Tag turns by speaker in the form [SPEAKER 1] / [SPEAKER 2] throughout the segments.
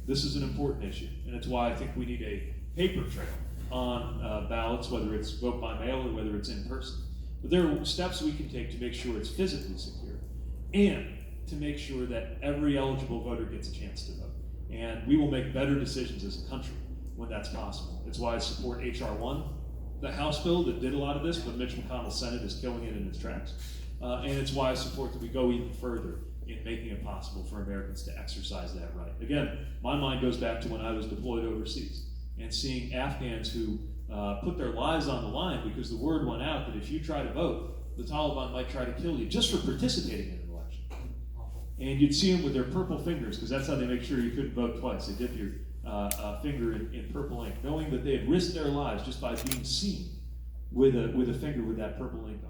[SPEAKER 1] this is an important issue, and it's why I think we need a paper trail on ballots, whether it's vote by mail or whether it's in person. But there are steps we can take to make sure it's physically secure and to make sure that every eligible voter gets a chance to vote. And we will make better decisions as a country when that's possible. It's why I support H.R. 1, the House bill that did a lot of this, but Mitch McConnell's Senate is killing it in its tracks. And it's why I support that we go even further in making it possible for Americans to exercise that right. Again, my mind goes back to when I was deployed overseas and seeing Afghans who put their lives on the line because the word went out that if you try to vote, the Taliban might try to kill you just for participating in an election. And you'd see them with their purple fingers, because that's how they make sure you couldn't vote twice. They dip your finger in purple ink, knowing that they had risked their lives just by being seen with a finger with that purple ink on.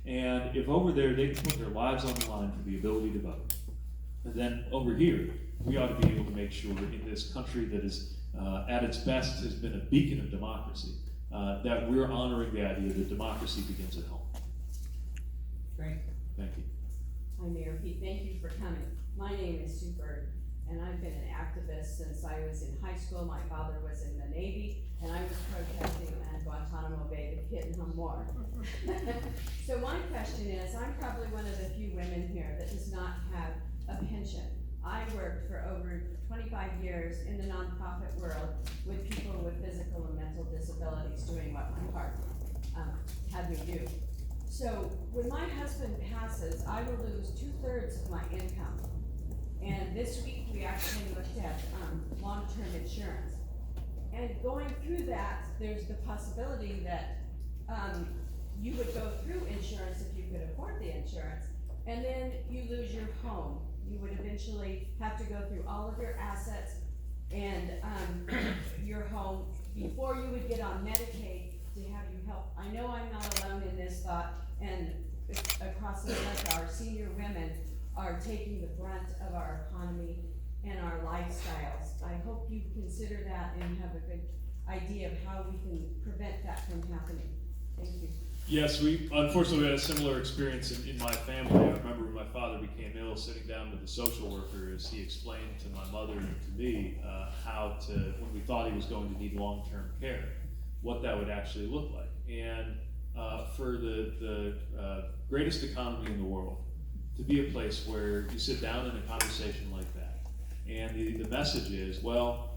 [SPEAKER 1] And if over there they can put their lives on the line for the ability to vote, and then over here, we ought to be able to make sure in this country that is at its best has been a beacon of democracy, that we're honoring the idea that democracy begins at home.
[SPEAKER 2] Great.
[SPEAKER 1] Thank you.
[SPEAKER 3] Hi, Mayor Pete. Thank you for coming. My name is Sue Bird, and I've been an activist since I was in high school. My father was in the Navy, and I was protesting at Guantanamo Bay the Vietnam War. So my question is, I'm probably one of the few women here that does not have a pension. I worked for over 25 years in the nonprofit world with people with physical and mental disabilities, doing what my heart had me do. So when my husband passes, I will lose 2/3 of my income. And this week we actually looked at long-term insurance. And going through that, there's the possibility that you would go through insurance if you could afford the insurance, and then you lose your home. You would eventually have to go through all of your assets and your home before you would get on Medicaid to have you help. I know I'm not alone in this thought, and across America, our senior women are taking the brunt of our economy and our lifestyles. I hope you consider that and have a good idea of how we can prevent that from happening. Thank you.
[SPEAKER 1] Yes, we unfortunately had a similar experience in my family. I remember when my father became ill, sitting down with the social worker as he explained to my mother and to me how to, when we thought he was going to need long-term care, what that would actually look like. And for the greatest economy in the world to be a place where you sit down in a conversation like that, and the message is, well,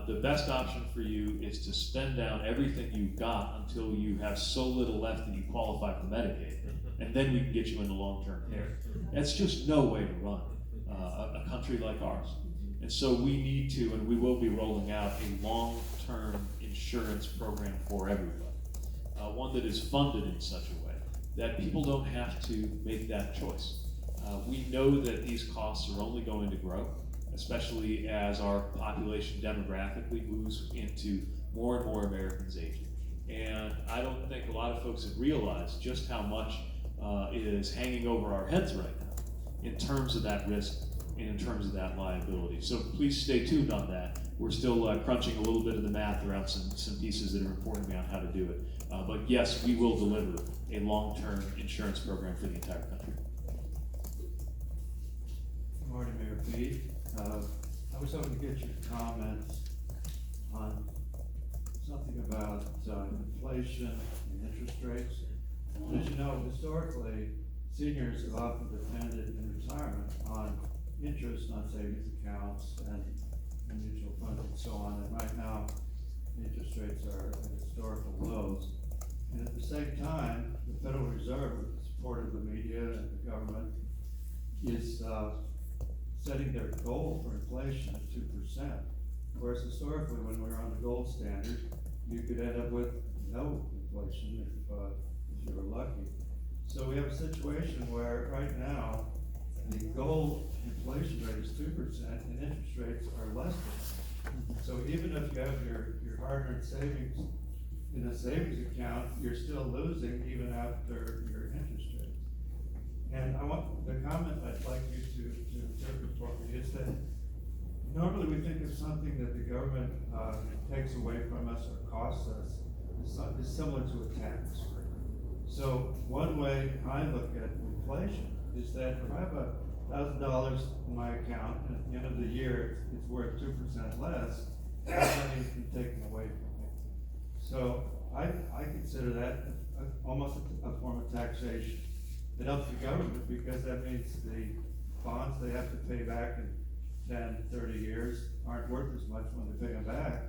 [SPEAKER 1] the best option for you is to spend down everything you've got until you have so little left that you qualify for Medicaid, and then we can get you into long-term care. That's just no way to run a country like ours. And so we need to, and we will be rolling out a long-term insurance program for everybody. One that is funded in such a way that people don't have to make that choice. We know that these costs are only going to grow, especially as our population demographically moves into more and more Americans aging. And I don't think a lot of folks have realized just how much is hanging over our heads right now in terms of that risk and in terms of that liability. So please stay tuned on that. We're still crunching a little bit of the math around some pieces that are informing me on how to do it. But yes, we will deliver a long-term insurance program for the entire country.
[SPEAKER 4] Good morning, Mayor Pete. I was hoping to get your comments on something about inflation and interest rates. As you know, historically, seniors have often depended in retirement on interest on savings accounts and mutual funds and so on. And right now, interest rates are at historical lows. And at the same time, the Federal Reserve, with the support of the media and the government, is setting their goal for inflation at 2%. Whereas historically, when we were on the gold standard, you could end up with no inflation if you were lucky. So we have a situation where right now, the goal inflation rate is 2% and interest rates are less than that. So even if you have your hard-earned savings in a savings account, you're still losing even after your interest rates. And the comment I'd like you to interpret for me is that normally we think of something that the government takes away from us or costs us is similar to a tax. So one way I look at inflation is that if I have a $1,000 in my account, and at the end of the year, it's worth 2% less, that money has been taken away from me. So I consider that almost a form of taxation. It helps the government because that means the bonds they have to pay back in 10, 30 years aren't worth as much when they pay them back.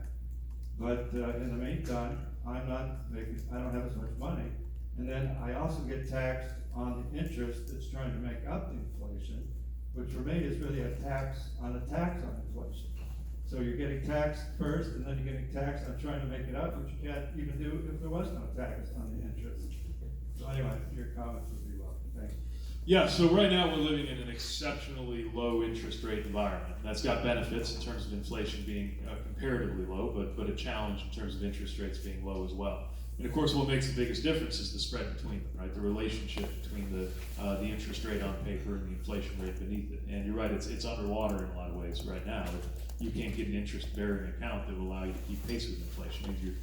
[SPEAKER 4] But in the meantime, I don't have as much money. And then I also get taxed on the interest that's trying to make up the inflation, which for me is really a tax on inflation. So you're getting taxed first, and then you're getting taxed on trying to make it up, which you can't even do if there was no tax on the interest. So anyway, your comments would be welcome. Thank you.
[SPEAKER 1] Yeah, so right now we're living in an exceptionally low interest rate environment. That's got benefits in terms of inflation being comparatively low, but a challenge in terms of interest rates being low as well. And of course, what makes the biggest difference is the spread between them, right? The relationship between the interest rate on paper and the inflation rate beneath it. And you're right, it's underwater in a lot of ways right now. You can't get an interest-bearing account that will allow you to keep pace with inflation. It means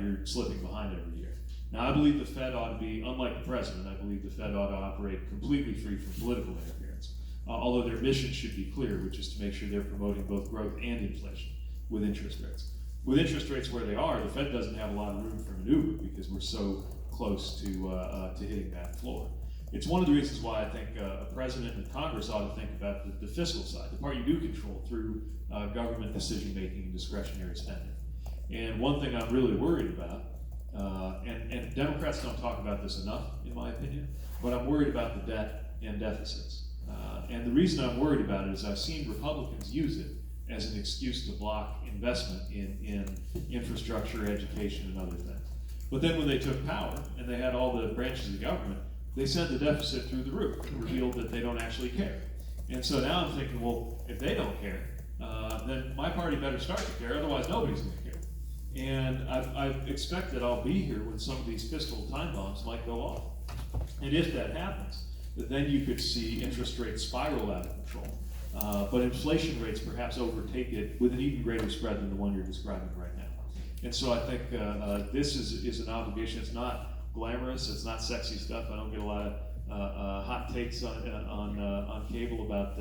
[SPEAKER 1] you're slipping behind every year. Now, I believe the Fed ought to be, unlike the president, I believe the Fed ought to operate completely free from political interference. Although their mission should be clear, which is to make sure they're promoting both growth and inflation with interest rates. With interest rates where they are, the Fed doesn't have a lot of room for maneuver because we're so close to hitting that floor. It's one of the reasons why I think a president and Congress ought to think about the fiscal side, the part you do control through government decision-making and discretionary spending. And one thing I'm really worried about, and Democrats don't talk about this enough, in my opinion, but I'm worried about the debt and deficits. And the reason I'm worried about it is I've seen Republicans use it as an excuse to block investment in infrastructure, education, and other things. But then when they took power and they had all the branches of government, they sent the deficit through the roof and revealed that they don't actually care. And so now I'm thinking, well, if they don't care, then my party better start to care, otherwise nobody's going to care. And I expect that I'll be here when some of these fiscal time bombs might go off. And if that happens, then you could see interest rates spiral out of control. But inflation rates perhaps overtake it with an even greater spread than the one you're describing right now. And so I think this is an obligation. It's not glamorous. It's not sexy stuff. I don't get a lot of hot takes on cable about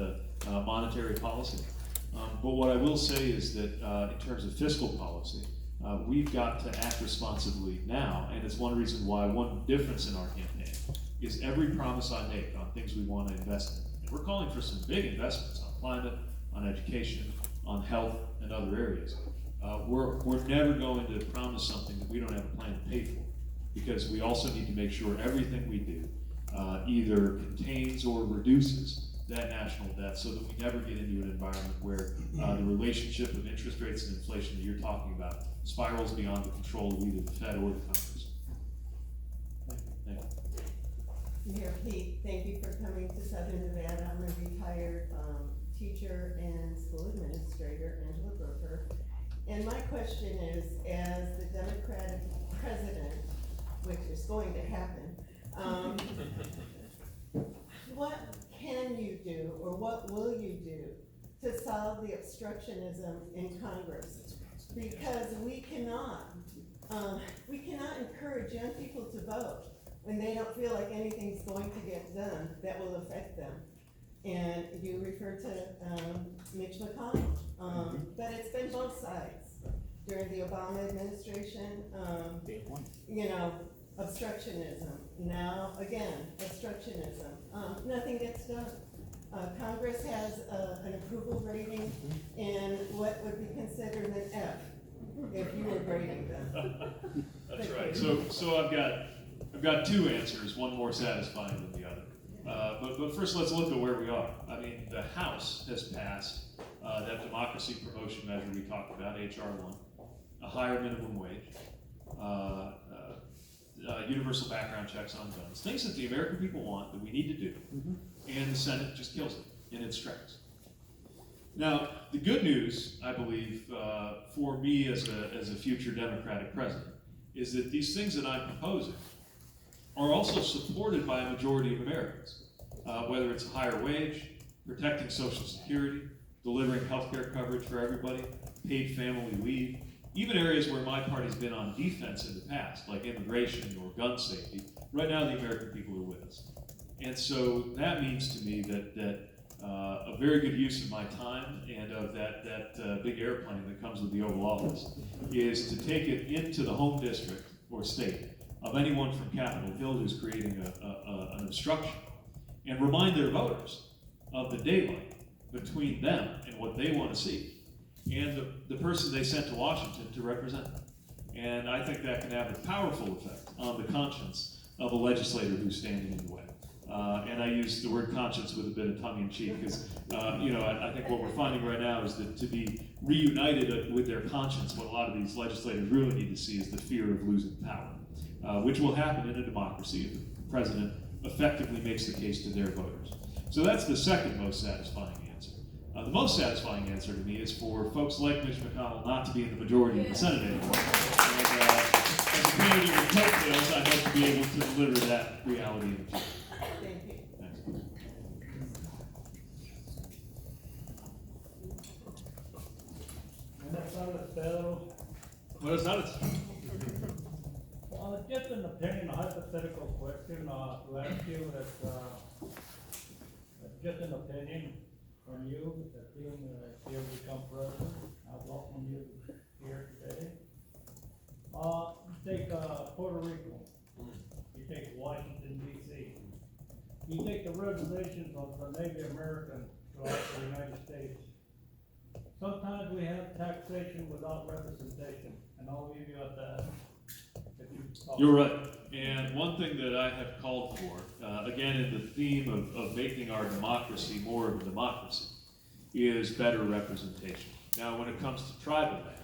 [SPEAKER 1] monetary policy. But what I will say is that in terms of fiscal policy, we've got to act responsibly now. And it's one reason why one difference in our campaign is every promise I make on things we want to invest in. And we're calling for some big investments on climate, on education, on health, and other areas. We're never going to promise something that we don't have a plan to pay for, because we also need to make sure everything we do either contains or reduces that national debt so that we never get into an environment where the relationship of interest rates and inflation that you're talking about spirals beyond the control of either the Fed or the Congress. Thank you.
[SPEAKER 2] Mayor Pete, thank you for coming to Southern Nevada. I'm a retired teacher and school administrator, Angela Broker. And my question is, as the Democratic president, which is going to happen, what can you do, or what will you do to solve the obstructionism in Congress? Because we cannot encourage young people to vote when they don't feel like anything's going to get done that will affect them. And you refer to Mitch McConnell, but it's been both sides. During the Obama administration, obstructionism. Now, again, obstructionism. Nothing gets done. Congress has an approval rating in what would be considered an F if you were grading them.
[SPEAKER 1] That's right. So I've got two answers, one more satisfying than the other. But first, let's look at where we are. I mean, the House has passed that democracy promotion measure we talked about, H.R. 1, a higher minimum wage, universal background checks on guns, things that the American people want that we need to do, and the Senate just kills it in its tracks. Now, the good news, I believe, for me as a future Democratic president, is that these things that I'm proposing are also supported by a majority of Americans, whether it's a higher wage, protecting Social Security, delivering health care coverage for everybody, paid family leave, even areas where my party's been on defense in the past, like immigration or gun safety. Right now, the American people are with us. And so that means to me that a very good use of my time and of that big airplane that comes with the Oval Office is to take it into the home district or state of anyone from Capitol Hill who's creating an obstruction and remind their voters of the daylight between them and what they want to see and the person they sent to Washington to represent them. And I think that can have a powerful effect on the conscience of a legislator who's standing in the way. And I use the word conscience with a bit of tongue-in-cheek because, I think what we're finding right now is that to be reunited with their conscience, what a lot of these legislators really need to see is the fear of losing power, which will happen in a democracy if the president effectively makes the case to their voters. So that's the second most satisfying answer. The most satisfying answer to me is for folks like Mitch McConnell not to be in the majority in the Senate anymore. And as a candidate with coattails, I hope to be able to deliver that reality in the future.
[SPEAKER 2] Thank you.
[SPEAKER 1] Thanks.
[SPEAKER 5] Buenas tardes, Pedro.
[SPEAKER 1] Buenas tardes.
[SPEAKER 5] Just an opinion, a hypothetical question, to ask you that, just an opinion from you, that being, you become president, I welcome you here today. You take, Puerto Rico, you take Washington DC, you take the reservations of the Native American throughout the United States. Sometimes we have taxation without representation, and I'll leave you at that.
[SPEAKER 1] You're right. And one thing that I have called for, again, in the theme of making our democracy more of a democracy, is better representation. Now, when it comes to tribal land,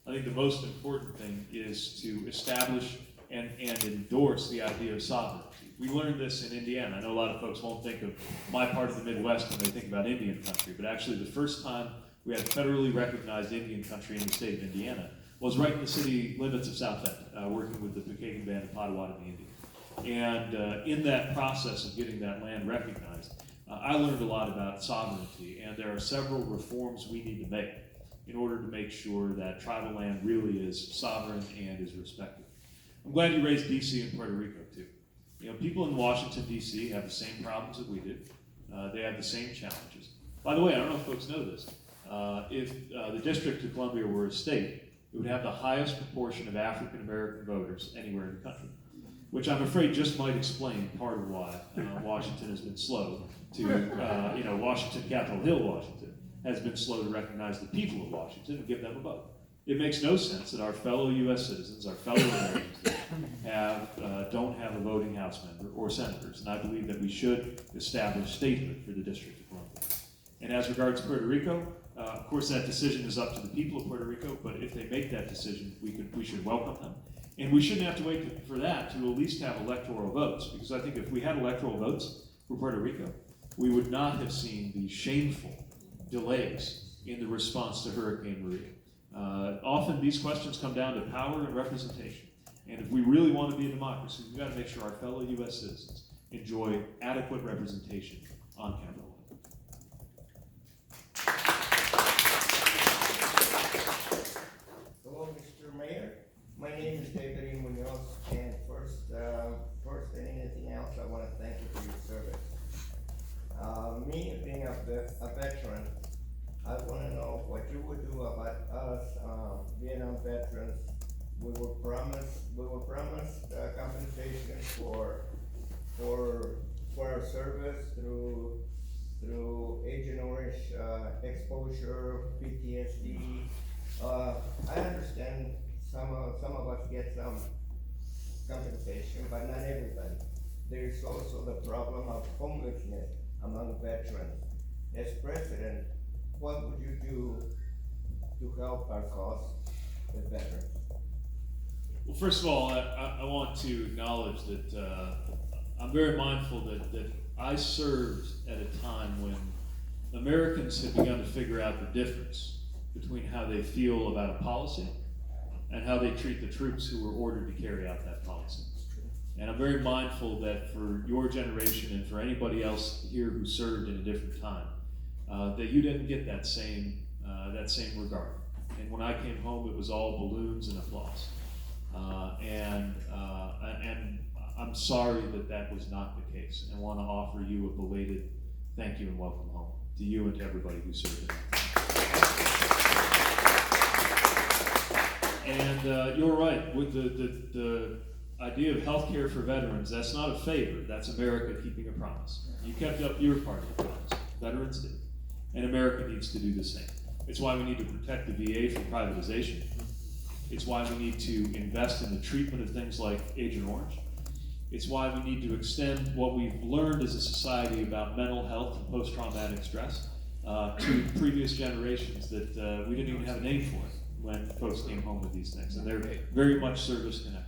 [SPEAKER 1] I think the most important thing is to establish and endorse the idea of sovereignty. We learned this in Indiana. I know a lot of folks won't think of my part of the Midwest when they think about Indian country, but actually the first time we had federally recognized Indian country in the state of Indiana was right in the city limits of South Bend, working with the Buttigieg band of Potawatomi Indians. And in that process of getting that land recognized, I learned a lot about sovereignty, and there are several reforms we need to make in order to make sure that tribal land really is sovereign and is respected. I'm glad you raised D.C. and Puerto Rico too. People in Washington, D.C. have the same problems that we do. They have the same challenges. By the way, I don't know if folks know this. If the District of Columbia were a state, it would have the highest proportion of African American voters anywhere in the country, which I'm afraid just might explain part of why Washington has been slow to, Washington, Capitol Hill, Washington, has been slow to recognize the people of Washington and give them a vote. It makes no sense that our fellow U.S. citizens, our fellow Americans, don't have a voting House member or senators, and I believe that we should establish statehood for the District of Columbia. And as regards Puerto Rico, of course, that decision is up to the people of Puerto Rico, but if they make that decision, we should welcome them. And we shouldn't have to wait for that to at least have electoral votes, because I think if we had electoral votes for Puerto Rico, we would not have seen the shameful delays in the response to Hurricane Maria. Often these questions come down to power and representation. And if we really want to be a democracy, we've got to make sure our fellow U.S. citizens enjoy adequate representation on Capitol Hill.
[SPEAKER 6] Hello, Mr. Mayor. My name is David E. Munoz, and first than anything else, I want to thank you for your service. Me being a veteran, I want to know what you would do about us Vietnam veterans. We were promised compensation for our service through Agent Orange exposure, PTSD. I understand some of us get some compensation, but not everybody. There is also the problem of homelessness among veterans. As president, what would you do to help our cause with veterans?
[SPEAKER 1] Well, first of all, I want to acknowledge that I'm very mindful that I served at a time when Americans had begun to figure out the difference between how they feel about a policy and how they treat the troops who were ordered to carry out that policy. And I'm very mindful that for your generation and for anybody else here who served in a different time, that you didn't get that same regard. And when I came home, it was all balloons and applause. And I'm sorry that was not the case, and want to offer you a belated thank you and welcome home. to you and to everybody who served in that. And you're right, with the idea of health care for veterans, that's not a favor, that's America keeping a promise. You kept up your part of the promise, veterans did, and America needs to do the same. It's why we need to protect the VA from privatization. It's why we need to invest in the treatment of things like Agent Orange. It's why we need to extend what we've learned as a society about mental health and post-traumatic stress to previous generations that we didn't even have a name for it when folks came home with these things, and they're very much service-connected.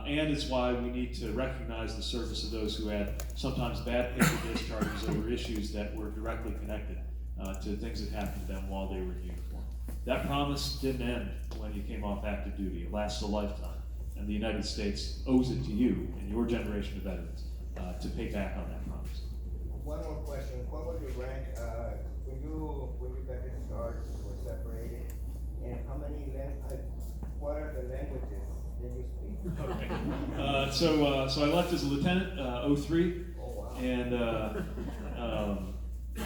[SPEAKER 1] And it's why we need to recognize the service of those who had sometimes bad paper discharges over issues that were directly connected to things that happened to them while they were in uniform. That promise didn't end when you came off active duty. It lasts a lifetime, and the United States owes it to you and your generation of veterans to pay back on that promise.
[SPEAKER 6] One more question. What was your rank when you got discharged or separated? And what are the languages that you speak?
[SPEAKER 1] Okay. So I left as a lieutenant, 03.
[SPEAKER 6] Oh, wow.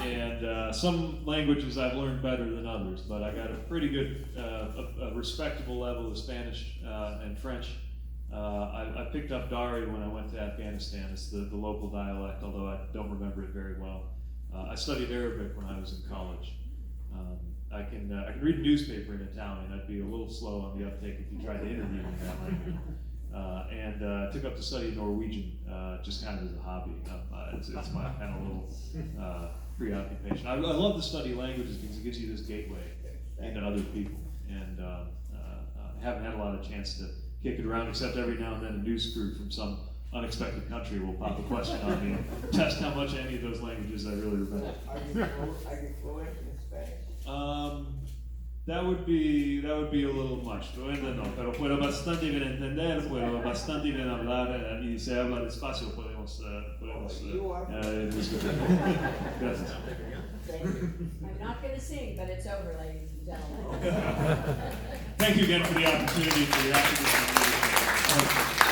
[SPEAKER 1] And some languages I've learned better than others, but I got a pretty good, a respectable level of Spanish and French. I picked up Dari when I went to Afghanistan. It's the local dialect, although I don't remember it very well. I studied Arabic when I was in college. I can read a newspaper in Italian. I'd be a little slow on the uptake if you tried to interview me in that language. And took up to study Norwegian just kind of as a hobby. It's my kind of little preoccupation. I love to study languages because it gives you this gateway into other people. And haven't had a lot of chance to kick it around, except every now and then a news crew from some unexpected country will pop a question on me and test how much any of those languages I really remember.
[SPEAKER 6] Are you fluent in Spanish?
[SPEAKER 1] That would be a little much. Bueno, no, pero puedo bastante bien entender, puedo bastante bien hablar, y se habla despacio, podemos discutir. Gracias.
[SPEAKER 6] Thank you.
[SPEAKER 3] I'm not gonna sing, but it's over, ladies and gentlemen.
[SPEAKER 1] Thank you again for the opportunity for the activism.